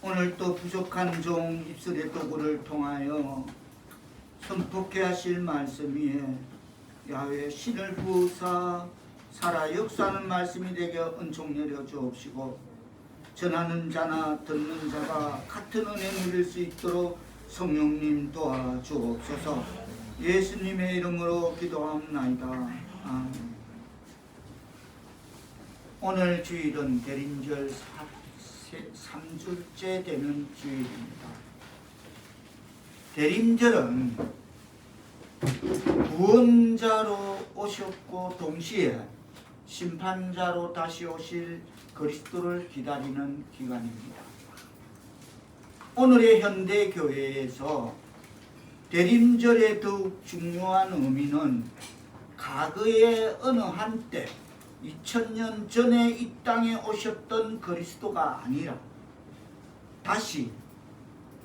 오늘 또 부족한 종 입술의 도구를 통하여 선포케 하실 말씀이 야훼 신을 부으사 살아 역사하는 말씀이 되게 은총 내려 주옵시고, 전하는 자나 듣는 자가 같은 은혜 누릴 수 있도록 성령님 도와주옵소서. 예수님의 이름으로 기도합나이다. 아멘. 오늘 주일은 대림절 3주째 되는 주일입니다. 대림절은 구원자로 오셨고 동시에 심판자로 다시 오실 그리스도를 기다리는 기간입니다. 오늘의 현대 교회에서 대림절의 더욱 중요한 의미는 과거의 어느 한때 2000년 전에 이 땅에 오셨던 그리스도가 아니라 다시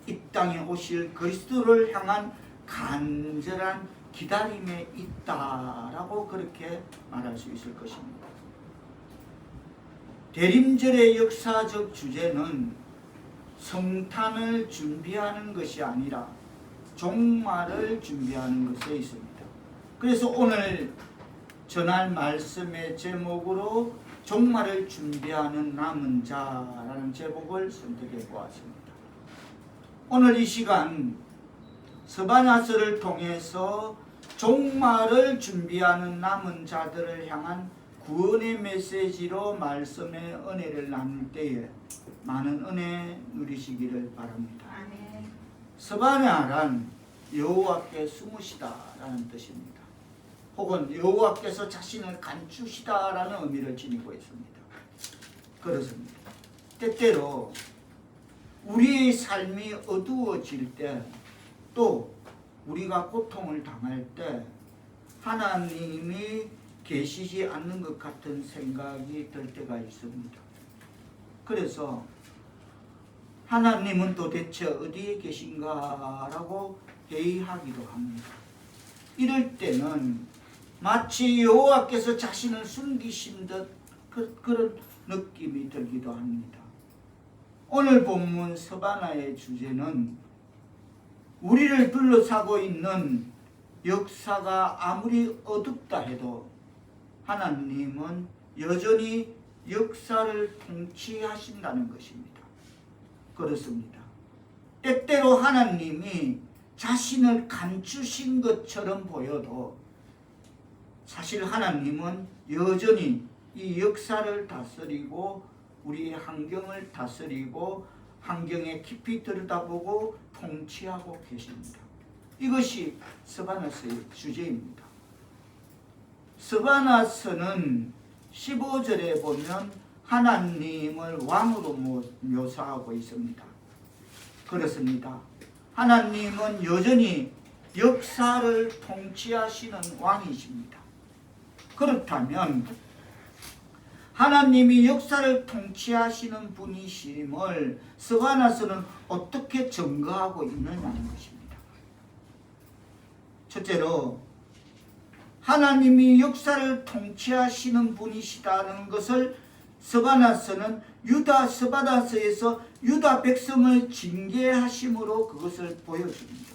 이 땅에 오실 그리스도를 향한 간절한 기다림에 있다라고 그렇게 말할 수 있을 것입니다. 대림절의 역사적 주제는 성탄을 준비하는 것이 아니라 종말을 준비하는 것에 있습니다. 그래서 오늘 전할 말씀의 제목으로 종말을 준비하는 남은 자라는 제목을 선택해 보았습니다. 오늘 이 시간 스바냐서를 통해서 종말을 준비하는 남은 자들을 향한 구원의 메시지로 말씀의 은혜를 나눌 때에 많은 은혜 누리시기를 바랍니다. 아멘. 스바냐란 여호와께 숨으시다라는 뜻입니다. 혹은 여호와께서 자신을 감추시다라는 의미를 지니고 있습니다. 그렇습니다. 때때로 우리의 삶이 어두워질 때, 또 우리가 고통을 당할 때 하나님이 계시지 않는 것 같은 생각이 들 때가 있습니다. 그래서 하나님은 도대체 어디에 계신가라고 회의하기도 합니다. 이럴 때는 마치 여호와께서 자신을 숨기신 듯 그런 느낌이 들기도 합니다. 오늘 본문 스바냐의 주제는 우리를 둘러싸고 있는 역사가 아무리 어둡다 해도 하나님은 여전히 역사를 통치하신다는 것입니다. 그렇습니다. 때때로 하나님이 자신을 감추신 것처럼 보여도 사실 하나님은 여전히 이 역사를 다스리고 우리의 환경을 다스리고 환경에 깊이 들여다보고 통치하고 계십니다. 이것이 스바냐서의 주제입니다. 스바냐서는 15절에 보면 하나님을 왕으로 묘사하고 있습니다. 그렇습니다. 하나님은 여전히 역사를 통치하시는 왕이십니다. 그렇다면 하나님이 역사를 통치하시는 분이심을 스바냐서는 어떻게 증거하고 있느냐는 것입니다. 첫째로 하나님이 역사를 통치하시는 분이시다는 것을 스바냐서는 스바냐서에서 유다 백성을 징계하심으로 그것을 보여줍니다.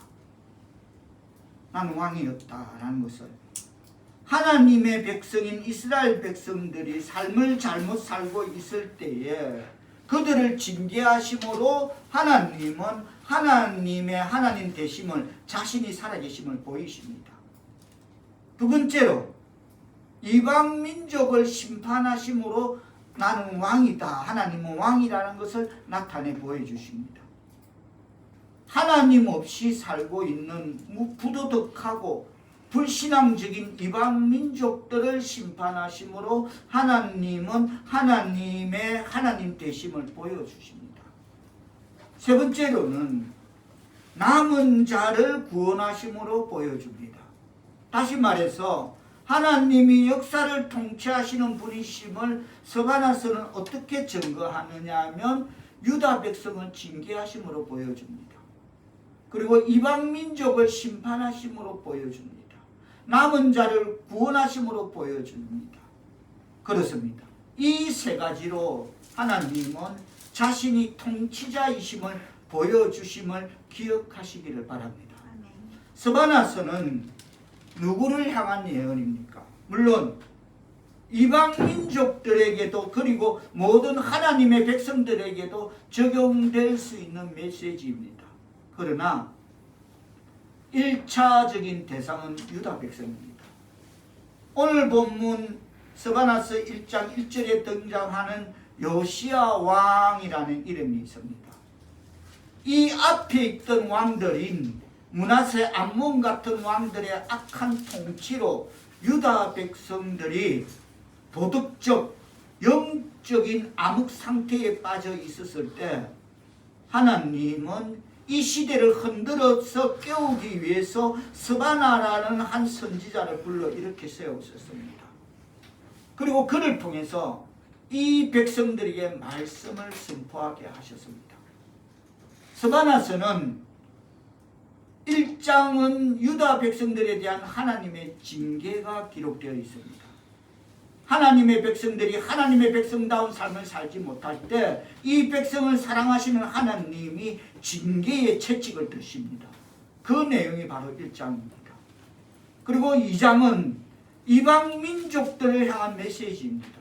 나는 왕이었다라는 것을. 하나님의 백성인 이스라엘 백성들이 삶을 잘못 살고 있을 때에 그들을 징계하심으로 하나님은 하나님의 하나님 되심을, 자신이 살아계심을 보이십니다. 두 번째로 이방 민족을 심판하심으로 나는 왕이다, 하나님은 왕이라는 것을 나타내 보여주십니다. 하나님 없이 살고 있는 부도덕하고 불신앙적인 이방 민족들을 심판하심으로 하나님은 하나님의 하나님 되심을 보여주십니다. 세 번째로는 남은 자를 구원하심으로 보여줍니다. 다시 말해서 하나님이 역사를 통치하시는 분이심을 스바냐서는 어떻게 증거하느냐 하면 유다 백성을 징계하심으로 보여줍니다. 그리고 이방 민족을 심판하심으로 보여줍니다. 남은 자를 구원하심으로 보여줍니다. 그렇습니다. 이 세 가지로 하나님은 자신이 통치자이심을 보여주심을 기억하시기를 바랍니다. 스바나서는 누구를 향한 예언입니까? 물론 이방 민족들에게도 그리고 모든 하나님의 백성들에게도 적용될 수 있는 메시지입니다. 그러나 1차적인 대상은 유다 백성입니다. 오늘 본문 스바나서 1장 1절에 등장하는 요시야 왕이라는 이름이 있습니다. 이 앞에 있던 왕들인 므낫세, 암몬 같은 왕들의 악한 통치로 유다 백성들이 도덕적, 영적인 암흑 상태에 빠져 있었을 때 하나님은 이 시대를 흔들어서 깨우기 위해서 스바나라는 한 선지자를 불러 이렇게 세우셨습니다. 그리고 그를 통해서 이 백성들에게 말씀을 선포하게 하셨습니다. 스바나서는 1장은 유다 백성들에 대한 하나님의 징계가 기록되어 있습니다. 하나님의 백성들이 하나님의 백성다운 삶을 살지 못할 때 이 백성을 사랑하시는 하나님이 징계의 채찍을 드십니다. 그 내용이 바로 1장입니다. 그리고 2장은 이방 민족들을 향한 메시지입니다.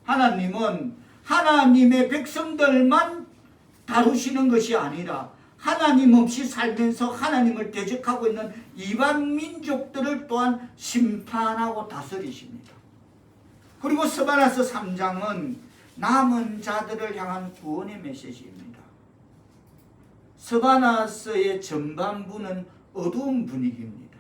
하나님은 하나님의 백성들만 다루시는 것이 아니라 하나님 없이 살면서 하나님을 대적하고 있는 이방 민족들을 또한 심판하고 다스리십니다. 그리고 스바나서 3장은 남은 자들을 향한 구원의 메시지입니다. 스바나서의 전반부는 어두운 분위기입니다.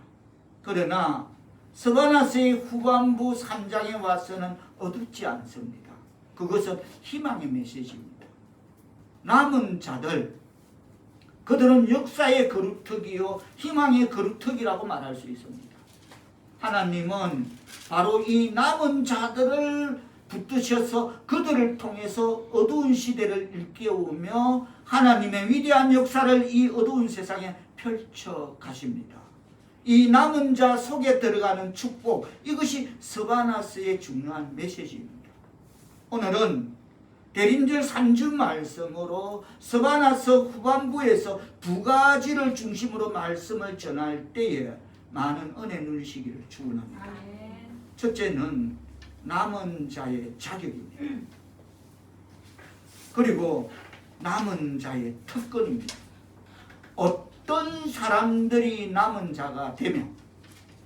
그러나 스바나서의 후반부 3장에 와서는 어둡지 않습니다. 그것은 희망의 메시지입니다. 남은 자들, 그들은 역사의 거루터기요 희망의 거루터기라고 말할 수 있습니다. 하나님은 바로 이 남은 자들을 붙드셔서 그들을 통해서 어두운 시대를 일깨우며 하나님의 위대한 역사를 이 어두운 세상에 펼쳐 가십니다. 이 남은 자 속에 들어가는 축복, 이것이 스바나서의 중요한 메시지입니다. 오늘은 대림절 3주 말씀으로 스바나서 후반부에서 두 가지를 중심으로 말씀을 전할 때에 많은 은혜 누리시기를 축원합니다. 첫째는 남은 자의 자격입니다. 그리고 남은 자의 특권입니다. 어떤 사람들이 남은 자가 되며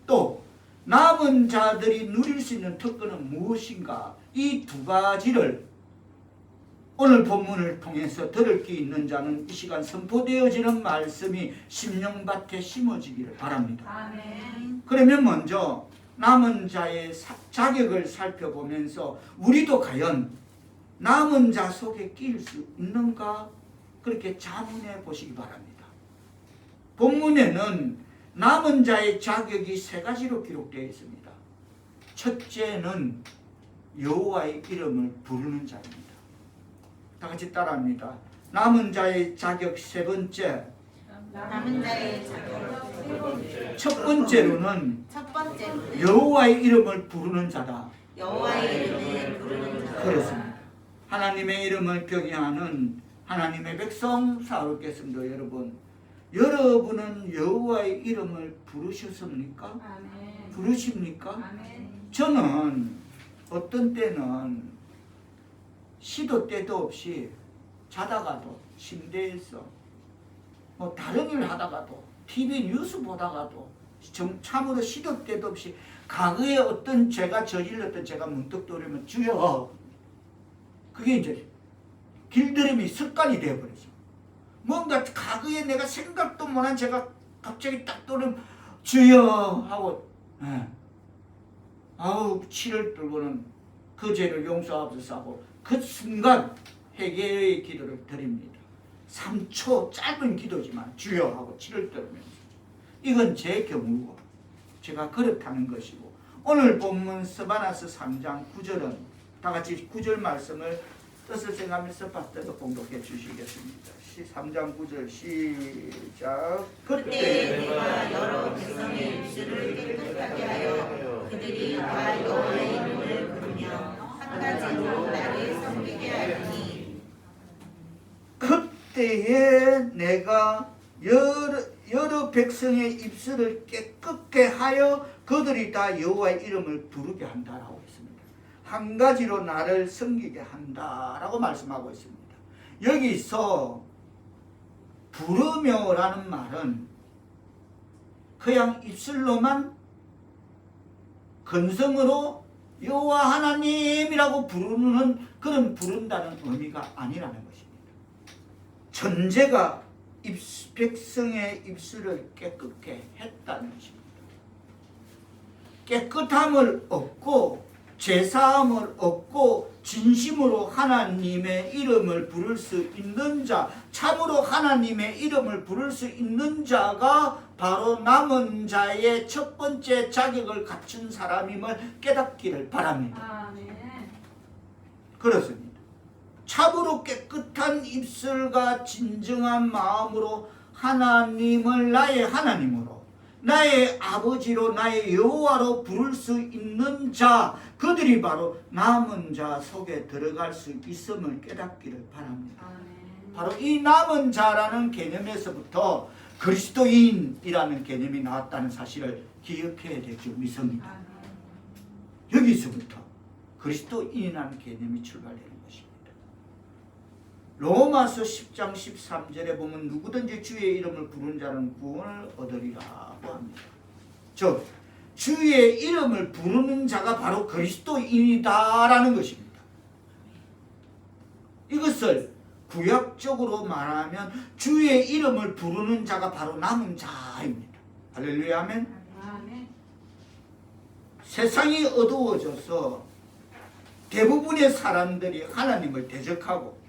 또 남은 자들이 누릴 수 있는 특권은 무엇인가, 이 두 가지를 오늘 본문을 통해서 들을 게 있는 자는 이 시간 선포되어지는 말씀이 심령밭에 심어지기를 바랍니다. 아멘. 그러면 먼저 남은 자의 자격을 살펴보면서 우리도 과연 남은 자 속에 끼일 수 있는가, 그렇게 자문해 보시기 바랍니다. 본문에는 남은 자의 자격이 세 가지로 기록되어 있습니다. 첫째는 여호와의 이름을 부르는 자입니다. 다 같이 따라합니다. 남은 자의 자격 세 번째. 남은 자의 자격 첫 번째로는 첫 번째는 여호와의 이름을 부르는 자다. 여호와의 이름을 부르는 자. 그렇습니다. 하나님의 이름을 경외하는 하나님의 백성 사울께 성도 여러분, 여러분은 여호와의 이름을 부르셨습니까? 아멘. 부르십니까? 아멘. 저는 어떤 때는 시도 때도 없이 자다가도 침대에서 뭐 다른 일 하다가도 TV 뉴스 보다가도 참으로 시도 때도 없이 과거에 어떤 죄가 저질렀던 제가 문득 떠오르면 주여, 그게 이제 길들임이 습관이 되어버렸어. 뭔가 과거에 내가 생각도 못한 제가 갑자기 딱 떠오르면 주여 하고 아우 치를 들고는 그 죄를 용서하옵소서 하고 그 순간 회개의 기도를 드립니다. 3초 짧은 기도지만 주여 하고 치를 떨면서, 이건 제 경우고 제가 그렇다는 것이고, 오늘 본문 스바나서 3장 9절은 다 같이 9절 말씀을 뜻을 생각하면서 pastor가 봉독해 주시겠습니다. 3장 9절 시작. 그때 내가 여러 백성의 입술을 깨끗하게 하여 그들이 다 여호와의 이름을 부르며 한 가지로 나를 섬기게 하리니. 그때에 내가 여러 백성의 입술을 깨끗게 하여 그들이 다 여호와의 이름을 부르게 한다라고 했습니다. 한 가지로 나를 섬기게 한다라고 말씀하고 있습니다. 여기서 부르며라는 말은 그냥 입술로만 근성으로 여호와 하나님이라고 부르는 그런 부른다는 의미가 아니라는 것입니다. 전제가 백성의 입술을 깨끗게 했다는 것입니다. 깨끗함을 얻고 죄사함을 얻고 진심으로 하나님의 이름을 부를 수 있는 자, 참으로 하나님의 이름을 부를 수 있는 자가 바로 남은 자의 첫 번째 자격을 갖춘 사람임을 깨닫기를 바랍니다. 아멘. 그렇습니다. 참으로 깨끗한 입술과 진정한 마음으로 하나님을 나의 하나님으로, 나의 아버지로, 나의 여호와로 부를 수 있는 자, 그들이 바로 남은 자 속에 들어갈 수 있음을 깨닫기를 바랍니다. 아멘. 바로 이 남은 자라는 개념에서부터 그리스도인이라는 개념이 나왔다는 사실을 기억해야 될 줄 믿습니다. 아멘. 여기서부터 그리스도인이라는 개념이 출발되는 것입니다. 로마서 10장 13절에 보면 누구든지 주의 이름을 부르는 자는 구원을 얻으리라고 합니다. 즉 주의 이름을 부르는 자가 바로 그리스도인이다라는 것입니다. 이것을 구약적으로 말하면 주의 이름을 부르는 자가 바로 남은 자입니다. 할렐루야 아멘. 아멘. 세상이 어두워져서 대부분의 사람들이 하나님을 대적하고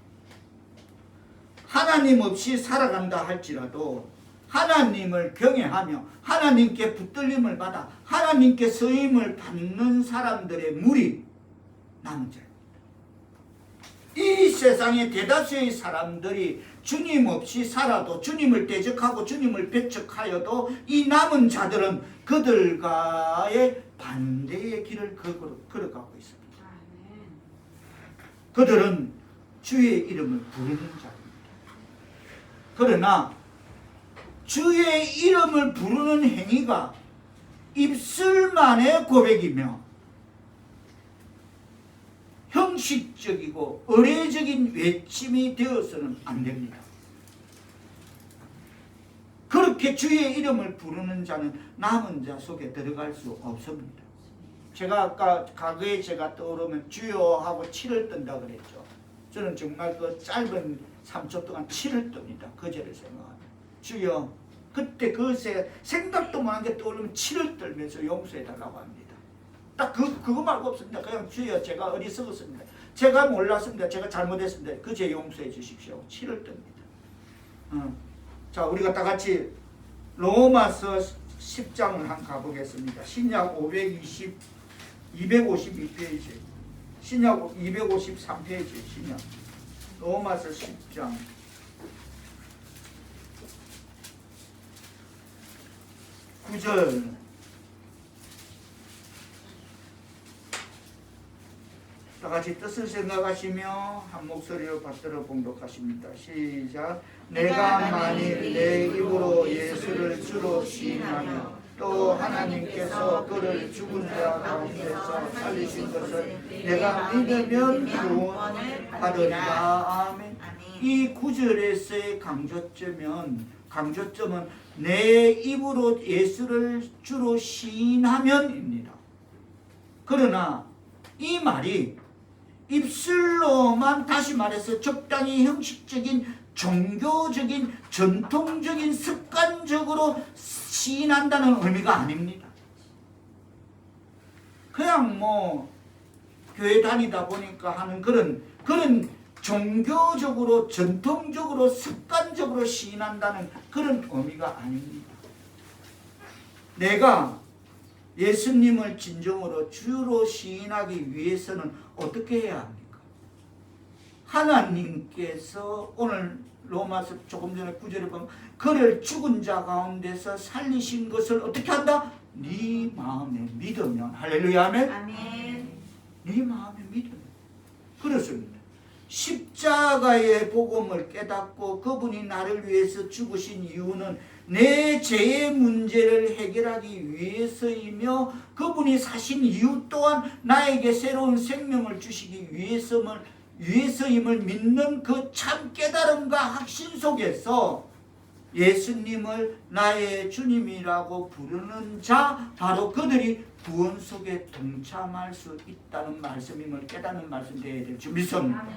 하나님 없이 살아간다 할지라도 하나님을 경외하며 하나님께 붙들림을 받아 하나님께 쓰임을 받는 사람들의 무리 남은 자입니다. 이 세상의 대다수의 사람들이 주님 없이 살아도 주님을 대적하고 주님을 배척하여도 이 남은 자들은 그들과의 반대의 길을 걸어가고 있습니다. 아멘. 그들은 주의 이름을 부르는 자입니다. 그러나 주의 이름을 부르는 행위가 입술만의 고백이며 형식적이고 의례적인 외침이 되어서는 안 됩니다. 그렇게 주의 이름을 부르는 자는 남은 자 속에 들어갈 수 없습니다. 제가 아까 과거에 제가 떠오르면 주여 하고 치를 뜬다 그랬죠. 저는 정말 그 짧은 3초 동안 치를 뜹니다. 그제를 생각합니다. 주여, 그때 그새 생각도 못한 게 떠오르면 치를 떨면서 용서해달라고 합니다. 딱 그거 말고 없습니다. 그냥 주여 제가 어리석었습니다. 제가 몰랐습니다. 제가 잘못했습니다. 그제 용서해 주십시오. 치를 뜹니다. 자, 우리가 다 같이 로마서 10장을 한번 가보겠습니다. 신약 252페이지, 신약 253페이지, 신약 로마서 10장 9절 다 같이 뜻을 생각하시며 한 목소리로 받들어 봉독하십니다. 시작. 내가 만일 내 입으로 예수를 주로 시인하며 또 하나님께서 그를 죽은 자 가운데서 살리신 것을 내가 믿으면 구원을 받으리라. 아멘. 이 구절에서의 강조점은 내 입으로 예수를 주로 시인하면입니다. 그러나 이 말이 입술로만, 다시 말해서 적당히 형식적인 종교적인 전통적인 습관적으로 시인한다는 의미가 아닙니다. 그냥 뭐 교회 다니다 보니까 하는 그런 종교적으로 전통적으로 습관적으로 시인한다는 그런 의미가 아닙니다. 내가 예수님을 진정으로 주로 시인하기 위해서는 어떻게 해야 합니까? 하나님께서 오늘 로마서 조금 전에 9절에 보면 그를 죽은 자 가운데서 살리신 것을 어떻게 한다? 네 마음에 믿으면. 할렐루야 아멘. 아멘. 네 마음에 믿으면. 그렇습니다. 십자가의 복음을 깨닫고 그분이 나를 위해서 죽으신 이유는 내 죄의 문제를 해결하기 위해서이며 그분이 사신 이유 또한 나에게 새로운 생명을 주시기 위해서임을 믿는 그 참 깨달음과 확신 속에서 예수님을 나의 주님이라고 부르는 자, 바로 그들이 구원 속에 동참할 수 있다는 말씀임을 깨닫는 말씀 되어야 될 줄 믿습니다.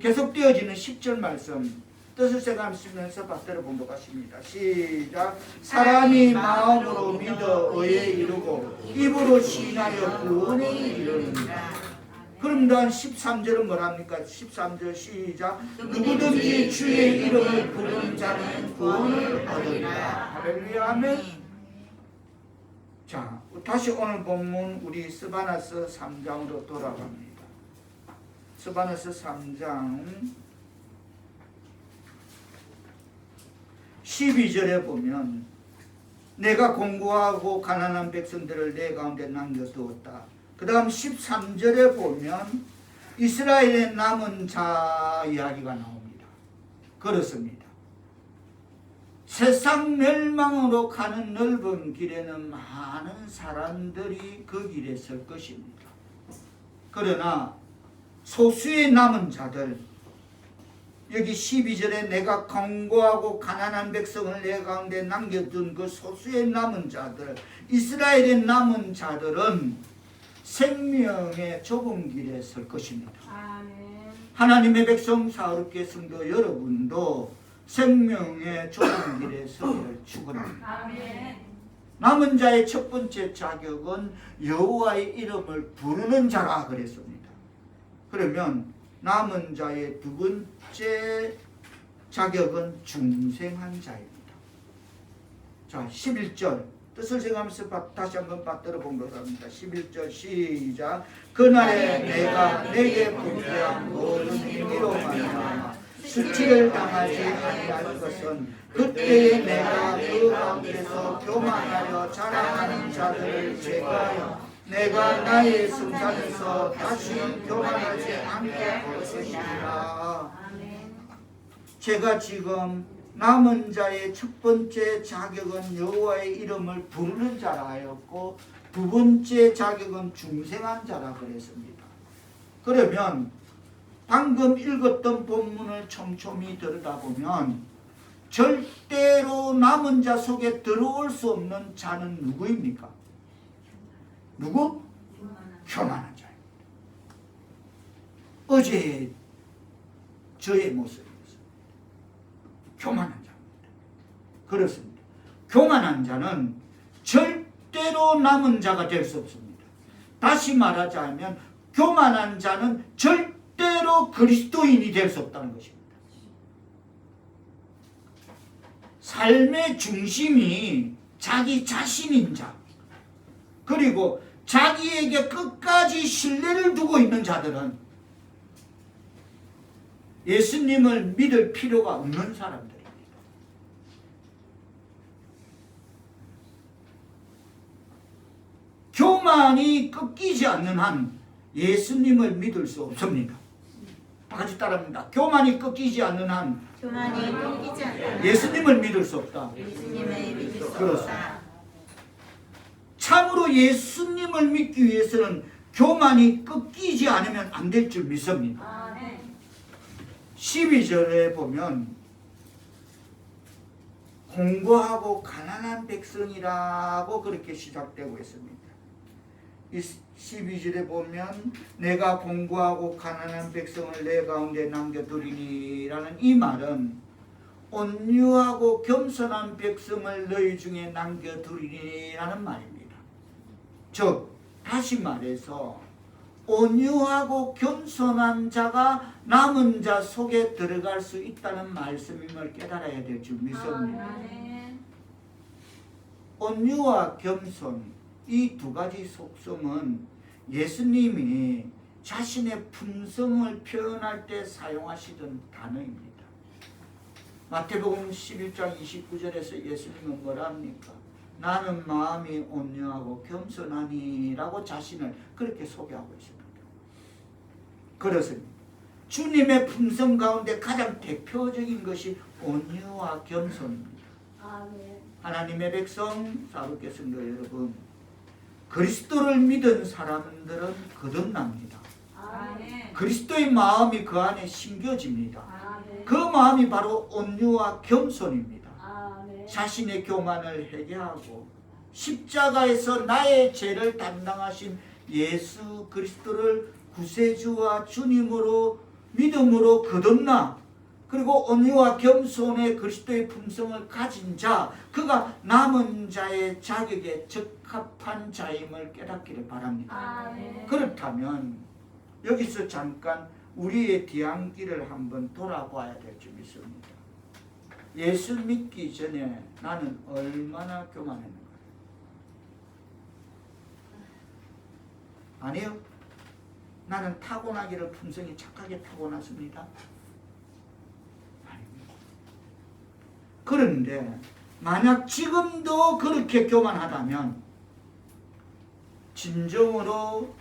계속 되어지는 10절 말씀 뜻을 생각하시면서 받들어 봉독하십니다. 시작. 사람이 마음으로 믿어 의에 이르고 입으로 시인하여 구원에 이르는다. 그럼 다음 13절은 뭐랍니까? 13절 시작. 누구든지 주의 이름을 부르는 자는 구원을 얻으리라. 할렐루야. 아멘. 자, 다시 오늘 본문 우리 스바나서 3장으로 돌아갑니다. 스바나서 3장 12절에 보면 내가 공고하고 가난한 백성들을 내 가운데 남겨두었다. 그 다음 13절에 보면 이스라엘의 남은 자 이야기가 나옵니다. 그렇습니다. 세상 멸망으로 가는 넓은 길에는 많은 사람들이 그 길에 설 것입니다. 그러나 소수의 남은 자들, 여기 12절에 내가 강고하고 가난한 백성을 내 가운데 남겨둔 그 소수의 남은 자들, 이스라엘의 남은 자들은 생명의 좁은 길에 설 것입니다. 아멘. 하나님의 백성 사울교회 성도 여러분도 생명의 좁은 길에 서기를 축원합니다. 아멘. 남은 자의 첫 번째 자격은 여호와의 이름을 부르는 자라 그랬습니다. 그러면 남은 자의 두 번째 자격은 중생한 자입니다. 자, 11절 뜻을 생각하면서 다시 한번 받들어 보도록 합니다. 11절 시작. 그날에 내가 내게 분배한 모든 행위로 말미암아 수치를 당하지 아니할 것은 그때에 내가 그 가운데서 교만하여 자랑하는 자들을 제거하여 내가 나의 성산에서 다시 교만하지 않게 할 것이니라. 제가 지금 남은 자의 첫 번째 자격은 여호와의 이름을 부르는 자라 하였고 두 번째 자격은 중생한 자라 그랬습니다. 그러면 방금 읽었던 본문을 촘촘히 들여다보면 절대로 남은 자 속에 들어올 수 없는 자는 누구입니까? 누구? 교만한 자입니다. 어제 저의 모습 교만한 자입니다. 그렇습니다. 교만한 자는 절대로 남은 자가 될 수 없습니다. 다시 말하자면 교만한 자는 절대로 그리스도인이 될 수 없다는 것입니다. 삶의 중심이 자기 자신인 자, 그리고 자기에게 끝까지 신뢰를 두고 있는 자들은 예수님을 믿을 필요가 없는 사람들입니다. 교만이 꺾이지 않는 한 예수님을 믿을 수 없습니다. 다 같이 따라합니다. 교만이 꺾이지 않는 한 교만이 끊기지 않는 예수님을 믿을 수 없다. 예수님을 믿을 수 그렇습니다. 없다. 참으로 예수님을 믿기 위해서는 교만이 꺾이지 않으면 안 될 줄 믿습니다. 12절에 보면 공고하고 가난한 백성이라고 그렇게 시작되고 있습니다. 12절에 보면 내가 공고하고 가난한 백성을 내 가운데 남겨두리니 라는 이 말은 온유하고 겸손한 백성을 너희 중에 남겨두리니 라는 말입니다. 즉 다시 말해서 온유하고 겸손한 자가 남은 자 속에 들어갈 수 있다는 말씀임을 깨달아야 될 줄 믿습니다. 온유와 겸손 이 두 가지 속성은 예수님이 자신의 품성을 표현할 때 사용하시던 단어입니다. 마태복음 11장 29절에서 예수님은 뭐라 합니까? 나는 마음이 온유하고 겸손하니 라고 자신을 그렇게 소개하고 있습니다. 그렇습니다. 주님의 품성 가운데 가장 대표적인 것이 온유와 겸손입니다. 아멘. 하나님의 백성 사도계 성도 여러분, 그리스도를 믿은 사람들은 거듭납니다. 아멘. 그리스도의 마음이 그 안에 심겨집니다. 아멘. 그 마음이 바로 온유와 겸손입니다. 아멘. 자신의 교만을 회개하고 십자가에서 나의 죄를 담당하신 예수 그리스도를 구세주와 주님으로 믿음으로 거듭나 그리고 온유와 겸손의 그리스도의 품성을 가진 자, 그가 남은 자의 자격에 적합한 자임을 깨닫기를 바랍니다. 아멘. 그렇다면 여기서 잠깐 우리의 뒤안길을 한번 돌아봐야 될 줄 믿습니다. 예수 믿기 전에 나는 얼마나 교만했는가? 아니요. 나는 타고나기를 품성이 착하게 타고났습니다. 아닙니다. 그런데 만약 지금도 그렇게 교만하다면 진정으로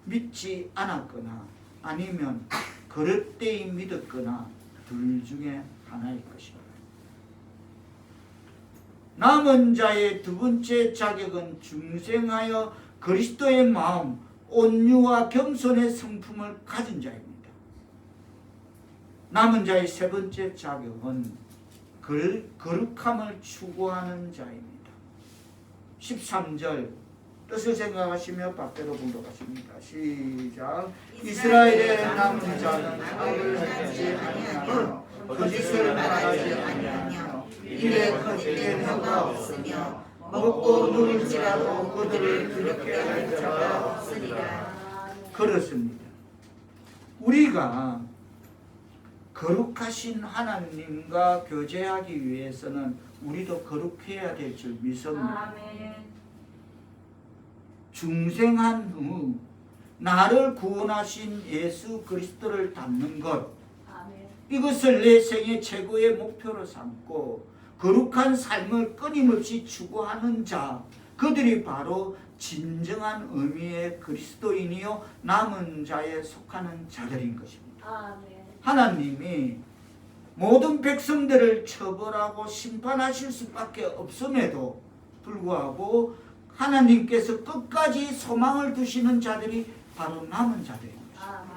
믿지 않았거나 아니면 그릇되이 믿었거나 둘 중에 하나일 것입니다. 남은 자의 두 번째 자격은 중생하여 그리스도의 마음, 온유와 겸손의 성품을 가진 자입니다. 남은 자의 세 번째 자격은 거룩함을 추구하는 자입니다. 13절 뜻을 생각하시며 밖으로 공독하십니다. 시작. 이스라엘의 남은 자는 악을 하지 아니하며 거짓을 말하지 아니하며 입에 거짓된 혀가 없으며 먹고 누릴지라도 그들을 그렇게 할 자가 없으리라. 그렇습니다. 우리가 거룩하신 하나님과 교제하기 위해서는 우리도 거룩해야 될 줄 믿습니다. 아멘. 중생한 후 나를 구원하신 예수 그리스도를 닮는 것, 아멘. 이것을 내 생의 최고의 목표로 삼고 거룩한 삶을 끊임없이 추구하는 자, 그들이 바로 진정한 의미의 그리스도인이요 남은 자에 속하는 자들인 것입니다. 아멘. 하나님이 모든 백성들을 처벌하고 심판하실 수밖에 없음에도 불구하고 하나님께서 끝까지 소망을 두시는 자들이 바로 남은 자들입니다. 아멘.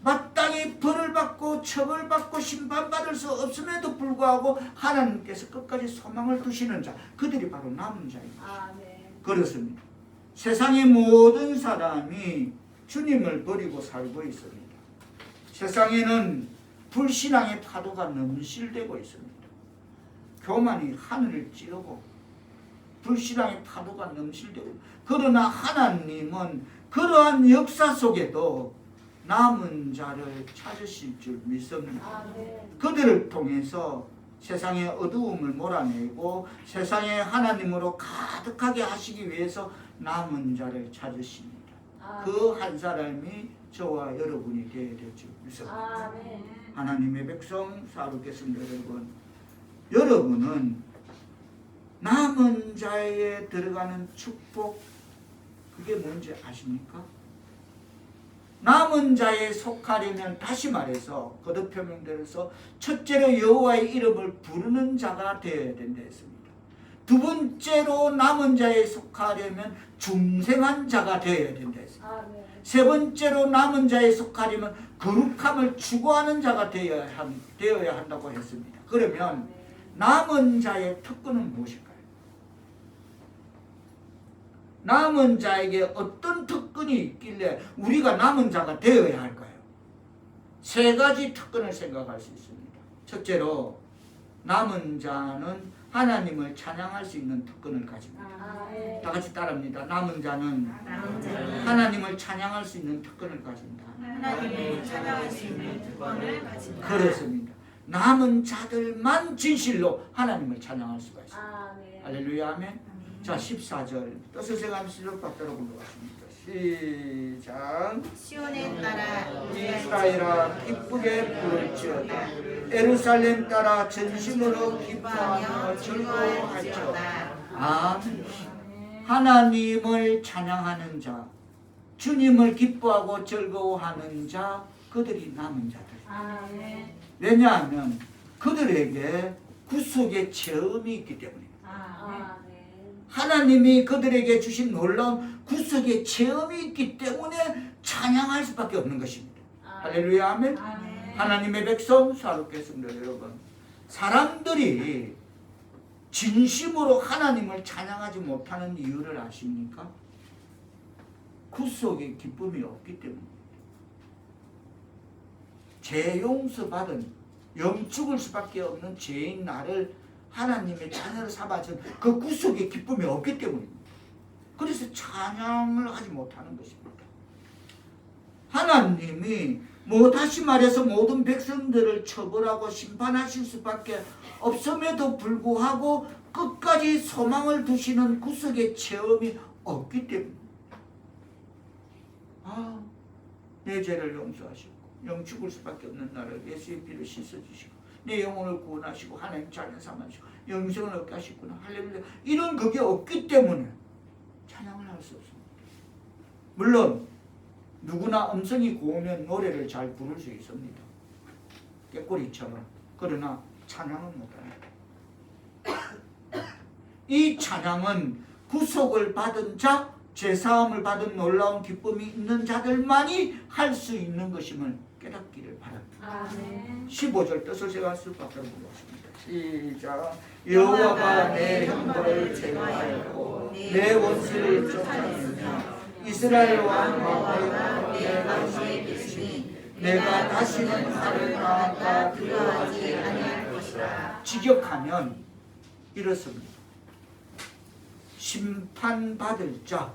마땅히 벌을 받고 처벌받고 심판받을 수 없음에도 불구하고 하나님께서 끝까지 소망을 두시는 자, 그들이 바로 남은 자입니다. 아멘. 그렇습니다. 세상의 모든 사람이 주님을 버리고 살고 있습니다. 세상에는 불신앙의 파도가 넘실대고 있습니다. 교만이 하늘을 찌르고 불신앙의 파도가 넘실대고, 그러나 하나님은 그러한 역사 속에도 남은 자를 찾으실 줄 믿습니다. 아멘. 그들을 통해서 세상의 어두움을 몰아내고 세상에 하나님으로 가득하게 하시기 위해서 남은 자를 찾으십니다. 그 한 사람이 저와 여러분이 되어야 될 줄 믿습니다. 아멘. 하나님의 백성 사도계 성도 여러분, 여러분은 남은 자에 들어가는 축복, 그게 뭔지 아십니까? 남은 자에 속하려면, 다시 말해서 거듭 표명대로서 첫째로 여호와의 이름을 부르는 자가 되어야 된다 했습니다. 두 번째로 남은 자에 속하려면 중생한 자가 되어야 된다 했습니다. 아멘. 세 번째로 남은 자에 속하려면 거룩함을 추구하는 자가 되어야 한다고 했습니다. 그러면 남은 자의 특권은 무엇일까요? 남은 자에게 어떤 특권이 있길래 우리가 남은 자가 되어야 할까요? 세 가지 특권을 생각할 수 있습니다. 첫째로, 남은 자는 하나님을 찬양할 수 있는 특권을 가집니다. 아멘. 다 같이 따라합니다. 남은 자는 남은 자는 하나님을 찬양할 수 있는 특권을 가진다. 하나님을 찬양할 수 있는 특권을 가진다. 그렇습니다. 남은 자들만 진실로 하나님을 찬양할 수가 있습니다. 아멘. 할렐루야, 아멘. 자, 14절 뜻을 생각하면서 밖으로 불러갔습니다. 시작. 시온에 따라 이스라엘아 기쁘게 부를지어다. 예루살렘 따라 전심으로 기뻐하며 즐거워할지어다. 아멘. 하나님을 찬양하는 자, 주님을 기뻐하고 즐거워하는 자, 그들이 남은 자들. 아멘. 왜냐하면 그들에게 구속의 체험이 있기 때문입니다. 아멘. 하나님이 그들에게 주신 놀라운 구속의 체험이 있기 때문에 찬양할 수밖에 없는 것입니다. 할렐루야 아멘. 아멘. 하나님의 백성 사롭겠습니다. 여러분, 사람들이 진심으로 하나님을 찬양하지 못하는 이유를 아십니까? 구속의 기쁨이 없기 때문입니다. 죄 용서받은 영 죽을 수밖에 없는 죄인 나를 하나님의 자녀로 삼아준 그 구속의 기쁨이 없기 때문입니다. 그래서 찬양을 하지 못하는 것입니다. 하나님이 다시 말해서 모든 백성들을 처벌하고 심판하실 수밖에 없음에도 불구하고 끝까지 소망을 두시는 구속의 체험이 없기 때문입니다. 내 죄를 용서하시고 영 죽을 수밖에 없는 나를 예수의 피로 씻어주시고 내 영혼을 구원하시고 하나님 자녀 삼아주시고 영생을 얻게 하시구나. 할렐루야. 이런 그게 없기 때문에 찬양을 할 수 없습니다. 물론 누구나 음성이 고우면 노래를 잘 부를 수 있습니다. 꾀꼬리처럼. 그러나 찬양은 못합니다. 이 찬양은 구속을 받은 자, 죄사함을 받은 놀라운 기쁨이 있는 자들만이 할 수 있는 것임을 깨닫기를 바랍니다. 아멘. 15절 뜻을 제가 수밖에 보겠습니다. 시작. 여호와가 내 형벌을 제거하였고 내 원수를 쫓아내며 이스라엘 왕 여호와가 내 가운데 계시니 내가 다시는 화를 당할까 두려워하지 아니할 것이라. 직역하면 이렇습니다. 심판받을 자,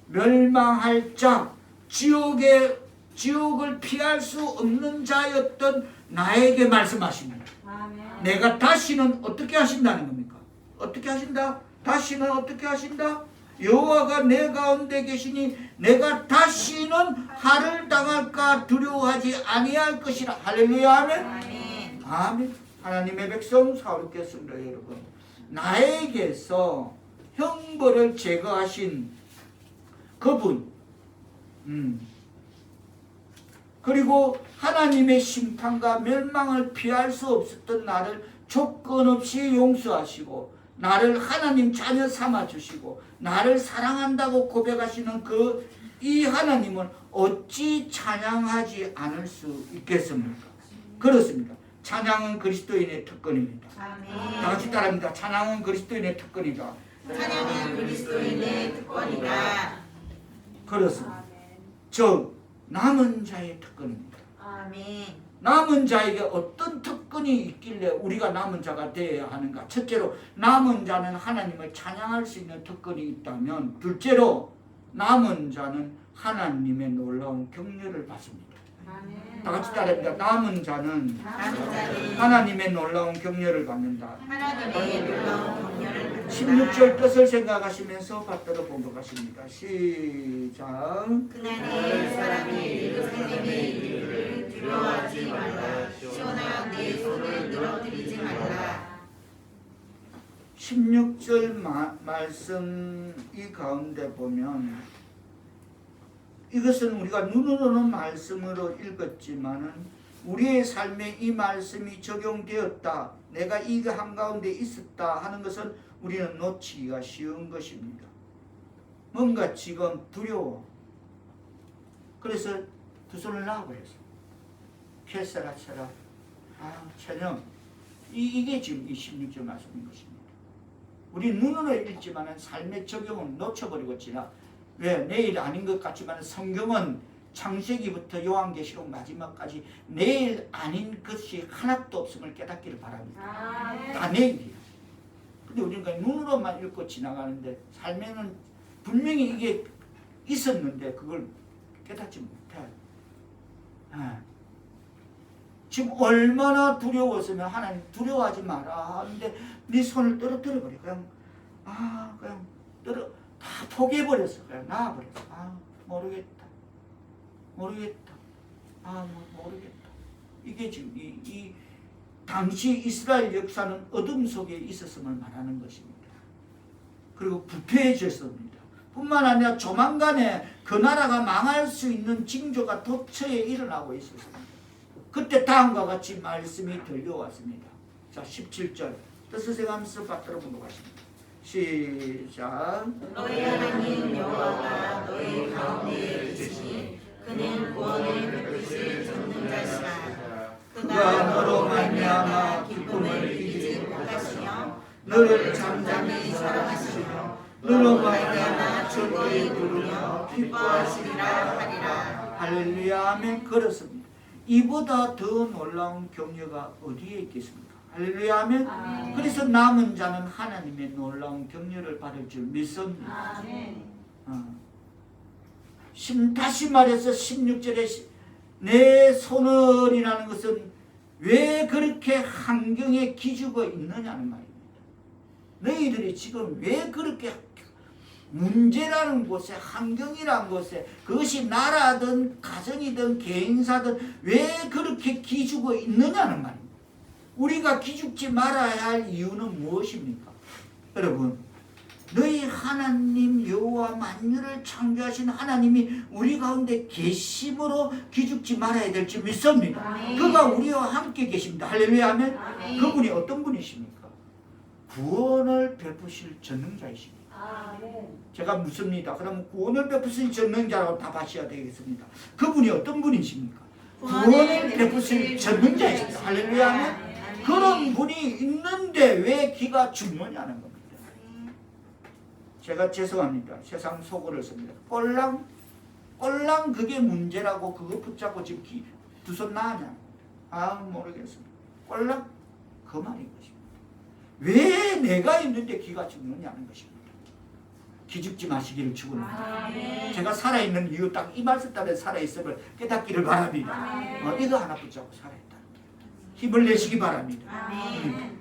멸망할 자, 지옥을 피할 수 없는 자였던 나에게 말씀하십니다. 아멘. 내가 다시는 어떻게 하신다는 겁니까? 어떻게 하신다? 다시는 어떻게 하신다? 여호와가 내 가운데 계시니 내가 다시는 화를 당할까 두려워하지 아니할 것이라. 할렐루야 아멘. 아멘. 아멘. 하나님의 백성 사울겠습니다. 여러분, 나에게서 형벌을 제거하신 그분, 그리고 하나님의 심판과 멸망을 피할 수 없었던 나를 조건 없이 용서하시고 나를 하나님 자녀 삼아주시고 나를 사랑한다고 고백하시는 이 하나님은 어찌 찬양하지 않을 수 있겠습니까? 그렇습니다. 찬양은 그리스도인의 특권입니다. 아멘. 다 같이 따라합니다. 찬양은 그리스도인의 특권이다. 찬양은 그리스도인의 특권이다. 그렇습니다. 즉 남은 자의 특권입니다. 아멘. 남은 자에게 어떤 특권이 있길래 우리가 남은 자가 되어야 하는가? 첫째로 남은 자는 하나님을 찬양할 수 있는 특권이 있다면, 둘째로 남은 자는 하나님의 놀라운 격려를 받습니다. 아멘. 다 같이 따라합니다. 남은 자는 하나님의 놀라운 격려를 받는다. 하나님의 놀라운 격려를 받는다. 16절 뜻을 생각하시면서 받들어 보도록하십니다. 시작. 그날에 사람이 예루살렘의 이르기를 두려워하지 말라. 시온아 내 손을 늘어뜨리지 말라. 16절 말씀 이 가운데 보면 이것은 우리가 눈으로는 말씀으로 읽었지만은 우리의 삶에 이 말씀이 적용되었다, 내가 이 한가운데 있었다 하는 것은 우리는 놓치기가 쉬운 것입니다. 뭔가 지금 두려워. 그래서 두 손을 놔버렸어. 피했어라 쳐라. 천영. 이게 지금 이 16절 말씀인 것입니다. 우리 눈으로 읽지만은 삶의 적용은 놓쳐버리고 지나. 왜? 내일 아닌 것 같지만 성경은 창세기부터 요한계시록 마지막까지 내일 아닌 것이 하나도 없음을 깨닫기를 바랍니다. 다 내일이야. 근데 우리는 그냥 눈으로만 읽고 지나가는데 삶에는 분명히 이게 있었는데 그걸 깨닫지 못해. 지금 얼마나 두려웠으면 하나님 두려워하지 마라 하는데 네 손을 떨어뜨려버려. 그냥 다 포기해버렸어. 그냥 놔버렸어. 모르겠다. 모르겠다. 이게 지금 이 당시 이스라엘 역사는 어둠 속에 있었음을 말하는 것입니다. 그리고 부패해졌습니다. 뿐만 아니라 조만간에 그 나라가 망할 수 있는 징조가 도처에 일어나고 있었습니다. 그때 다음과 같이 말씀이 들려왔습니다. 자, 17절 뜻을 세가면서 받들어 보도록 하십니다. 시작. 너희 하나님 여호와가 너희 가운데에 계시니 그는 구원을 베푸실 전능자시라. 그가 너로 말미암아 기쁨을 이기지 못하시며 너를 잠잠히 사랑하시며 너로 말미암아 즐거이 부르며 기뻐하시리라 하리라. 할렐루야 아멘. 그렇습니다. 이보다 더 놀라운 격려가 어디에 있겠습니까? 할렐루야 아멘. 아멘. 그래서 남은 자는 하나님의 놀라운 격려를 받을 줄 믿습니다. 아멘. 다시 말해서 16절에 내 손을이라는 것은 왜 그렇게 환경에 기죽어 있느냐는 말입니다. 너희들이 지금 왜 그렇게 문제라는 곳에, 환경이라는 곳에, 그것이 나라든 가정이든 개인사든 왜 그렇게 기죽어 있느냐는 말입니다. 우리가 기죽지 말아야 할 이유는 무엇입니까? 여러분, 너희 하나님 여호와 만유를 창조하신 하나님이 우리 가운데 계심으로 기죽지 말아야 될 줄 믿습니다. 아멘. 그가 우리와 함께 계십니다. 할렐루야 하면 아멘. 그분이 어떤 분이십니까? 구원을 베푸실 전능자이십니다. 제가 묻습니다. 그러면 구원을 베푸실 전능자라고 답하셔야 되겠습니다. 그분이 어떤 분이십니까? 구원을 베푸실 전능자이십니다. 할렐루야 하면 그런 분이 있는데 왜 기가 죽느냐는 겁니다. 제가 죄송합니다. 세상 속어를 씁니다. 꼴랑 그게 문제라고 그거 붙잡고 지금 두 손 나냐? 모르겠습니다. 꼴랑 그 말인 것입니다. 왜 내가 있는데 기가 죽느냐는 것입니다. 기죽지 마시기를 축원합니다. 제가 살아있는 이유 딱 이 말씀 때문에 살아있음을 깨닫기를 바랍니다. 이거 하나 붙잡고 살아있다. 힘을 내시기 바랍니다.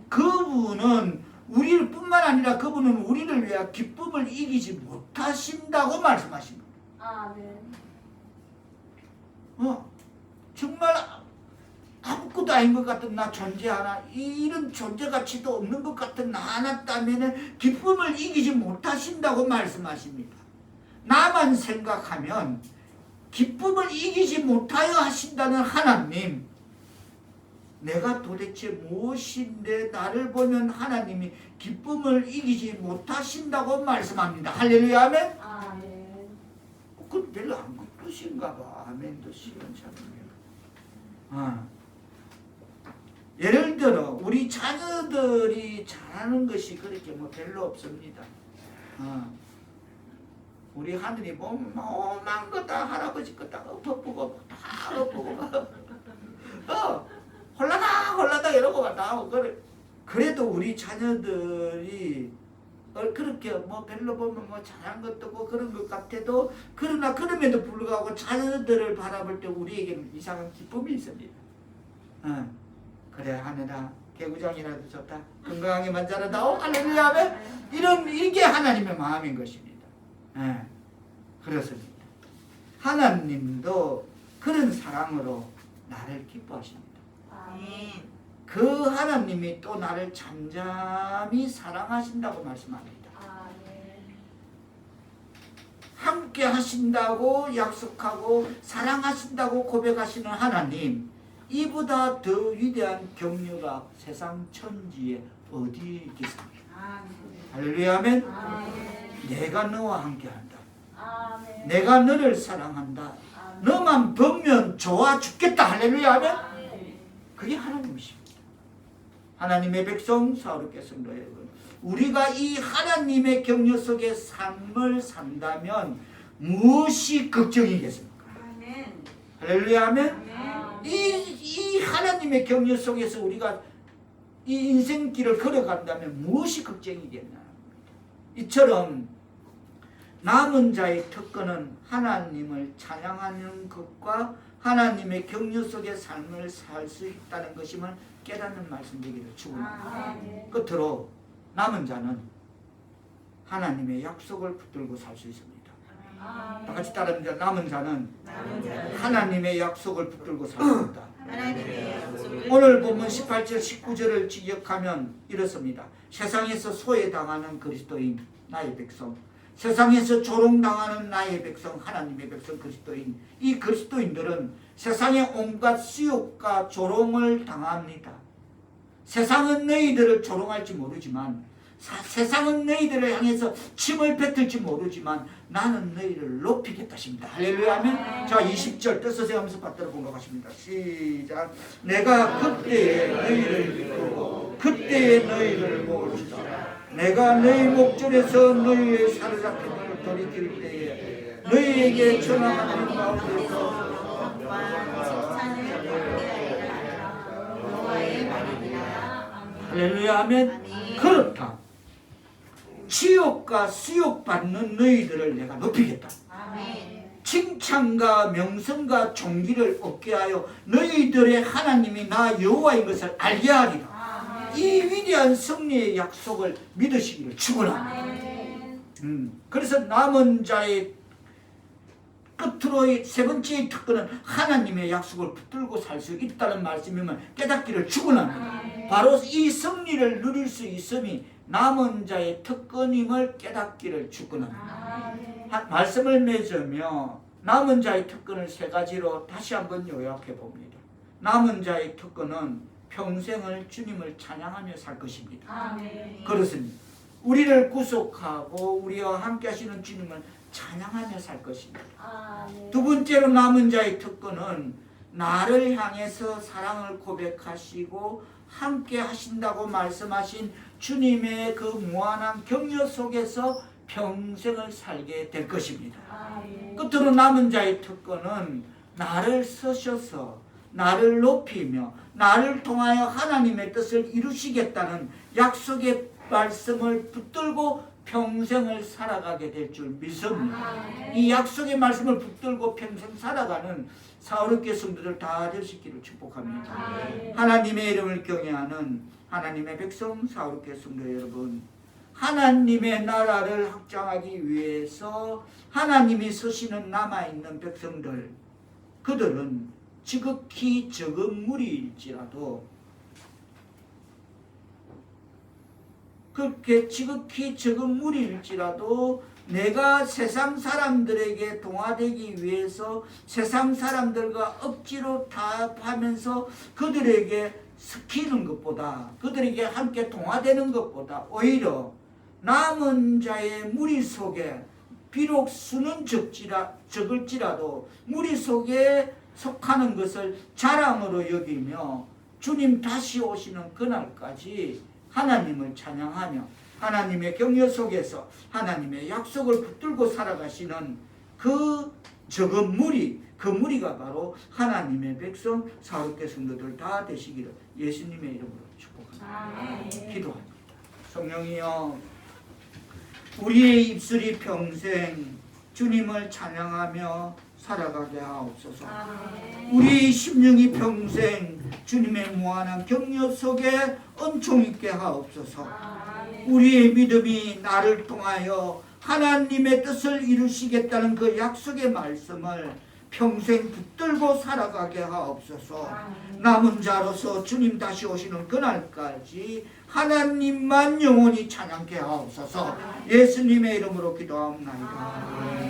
그분은 우리를 뿐만 아니라 그분은 우리를 위해 기쁨을 이기지 못하신다고 말씀하십니다. 정말 아무것도 아닌 것 같은 나 존재 하나, 이런 존재 가치도 없는 것 같은 나 하나 때문에 기쁨을 이기지 못하신다고 말씀하십니다. 나만 생각하면 기쁨을 이기지 못하여 하신다는 하나님, 내가 도대체 무엇인데 나를 보면 하나님이 기쁨을 이기지 못하신다고 말씀합니다. 할렐루야 아멘. 그건 별로 안 뜻인가 봐. 아멘도 시원찮네요. 예를 들어 우리 자녀들이 잘하는 것이 그렇게 별로 없습니다. 우리 하늘이 오만 거 다 할아버지 거 다 엎어보고 다 엎어보고 홀라다 이러고 다 하고 그래도 우리 자녀들이 그렇게 별로 보면 잘한 것도 없고 그런 것 같아도 그러나 그럼에도 불구하고 자녀들을 바라볼 때 우리에게는 이상한 기쁨이 있습니다. 그래 하느라 개구장이라도 좋다. 건강하게만 자라다오. 할렐루야 하면 이게 하나님의 마음인 것입니다. 그렇습니다. 하나님도 그런 사랑으로 나를 기뻐하십니다. 그 하나님이 또 나를 잠잠히 사랑하신다고 말씀합니다. 함께 하신다고 약속하고 사랑하신다고 고백하시는 하나님, 이보다 더 위대한 격려가 세상 천지에 어디 있겠습니까? 할렐루야 아멘. 내가 너와 함께한다. 내가 너를 사랑한다. 너만 보면 좋아 죽겠다. 할렐루야 아멘. 그게 하나님이십니다. 하나님의 백성 사울께서 여러분, 우리가 이 하나님의 격려 속에 삶을 산다면 무엇이 걱정이겠습니까? 할렐루야 아멘. 이 하나님의 격려 속에서 우리가 이 인생길을 걸어간다면 무엇이 걱정이겠나? 이처럼 남은 자의 특권은 하나님을 찬양하는 것과 하나님의 격려 속의 삶을 살 수 있다는 것임을 깨닫는 말씀 되기를 축원합니다. 끝으로 남은 자는 하나님의 약속을 붙들고 살 수 있습니다. 다 같이 따라합니다. 남은 자는 하나님의 약속을 붙들고 살 수 있다. 오늘 본문 18절 19절을 직역하면 이렇습니다. 세상에서 소외당하는 그리스도인 나의 백성, 세상에서 조롱당하는 나의 백성, 하나님의 백성 그리스도인, 이 그리스도인들은 세상의 온갖 수욕과 조롱을 당합니다. 세상은 너희들을 조롱할지 모르지만, 세상은 너희들을 향해서 침을 뱉을지 모르지만 나는 너희를 높이겠다 하십니다. 할렐루야 하면, 자 20절 뜻을 하면서 받들어 공격하십니다. 시작. 내가 그때에 너희를 이끌고 그때에 너희를 모으리라. 내가 너희 목전에서 너희의 사로잡힘을 돌이킬 때에 너희에게 전하는 가운데서 할렐루야 하면, 그렇다. 치욕과 수욕받는 너희들을 내가 높이겠다. 칭찬과 명성과 존귀를 얻게 하여 너희들의 하나님이 나 여호와인 것을 알게 하리라. 이 위대한 승리의 약속을 믿으시기를 축원합니다. 그래서 남은 자의 끝으로 세 번째의 특권은 하나님의 약속을 붙들고 살 수 있다는 말씀이면 깨닫기를 축원합니다. 바로 이 승리를 누릴 수 있음이 남은 자의 특권임을 깨닫기를 축원합니다. 말씀을 맺으며 남은 자의 특권을 세 가지로 다시 한번 요약해 봅니다. 남은 자의 특권은 평생을 주님을 찬양하며 살 것입니다. 그렇습니다. 우리를 구속하고 우리와 함께 하시는 주님을 찬양하며 살 것입니다. 두 번째로 남은 자의 특권은 나를 향해서 사랑을 고백하시고 함께 하신다고 말씀하신 주님의 그 무한한 격려 속에서 평생을 살게 될 것입니다. 끝으로 남은 자의 특권은 나를 쓰셔서 나를 높이며 나를 통하여 하나님의 뜻을 이루시겠다는 약속의 말씀을 붙들고 평생을 살아가게 될 줄 믿습니다. 이 약속의 말씀을 붙들고 평생 살아가는 사울교회 성도들 다 되시기를 축복합니다. 하나님의 이름을 경외하는 하나님의 백성 사울교회 성도 여러분, 하나님의 나라를 확장하기 위해서 하나님이 쓰시는 남아있는 백성들, 그들은 지극히 적은 무리일지라도, 그렇게 지극히 적은 무리일지라도 내가 세상 사람들에게 동화되기 위해서 세상 사람들과 억지로 타협하면서 그들에게 스키는 것보다, 그들에게 함께 동화되는 것보다 오히려 남은 자의 무리 속에 비록 수는 적을지라도 무리 속에 속하는 것을 자랑으로 여기며 주님 다시 오시는 그날까지 하나님을 찬양하며 하나님의 격려 속에서 하나님의 약속을 붙들고 살아가시는 그 적은 무리, 그 무리가 바로 하나님의 백성 사울교회 성도들 다 되시기를 예수님의 이름으로 축복합니다. 기도합니다. 성령이여, 우리의 입술이 평생 주님을 찬양하며 살아가게 하옵소서. 우리 심령이 평생 주님의 무한한 격려 속에 은총 있게 하옵소서. 우리의 믿음이 나를 통하여 하나님의 뜻을 이루시겠다는 그 약속의 말씀을 평생 붙들고 살아가게 하옵소서. 남은 자로서 주님 다시 오시는 그날까지 하나님만 영원히 찬양케 하옵소서. 예수님의 이름으로 기도하옵나이다.